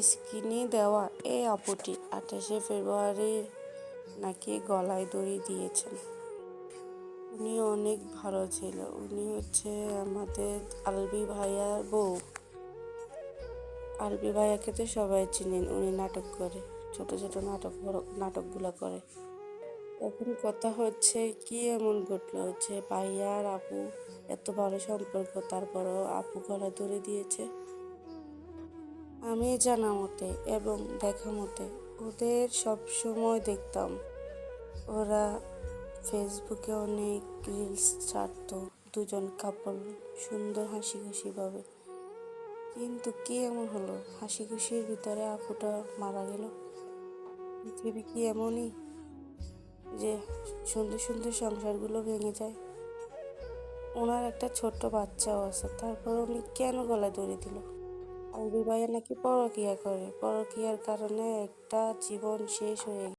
স্ক্রিনে দেওয়া এই আপুটি 28শে ফেব্রুয়ারি নাকি গলায় দড়ি দিয়েছেন। উনি অনেক ভালো ছিল। উনি হচ্ছে আমাদের আলবি ভাইয়ার বউ। আলবি ভাইয়াকে তো সবাই চিনেন, উনি নাটক করে, ছোট ছোট নাটকগুলো করে। এখন কথা হচ্ছে কি এমন ঘটলো যে ভাইয়া আর আপু এত ভালো সম্পর্ক, তারপরও আপু গলায় দড়ি দিয়েছে। আমি জানা মতে এবং দেখা মতে ওদের সব সময় দেখতাম ওরা ফেসবুকে অনেক রিলস ছাড়তো, দুজন কাপল সুন্দর হাসি খুশি ভাবে। কিন্তু কি এমন হলো হাসি খুশির ভিতরে আপুটা মারা গেল? পৃথিবী কি এমনই যে সুন্দর সুন্দর সংসারগুলো ভেঙে যায়? ওনার একটা ছোট্ট বাচ্চাও আছে, তারপর উনি কেন গলায় দড়ি দিল? আলবি ভাইয়া নাকি পরকীয়া করে, পরকীয়ার কারণে একটা জীবন শেষ হয়ে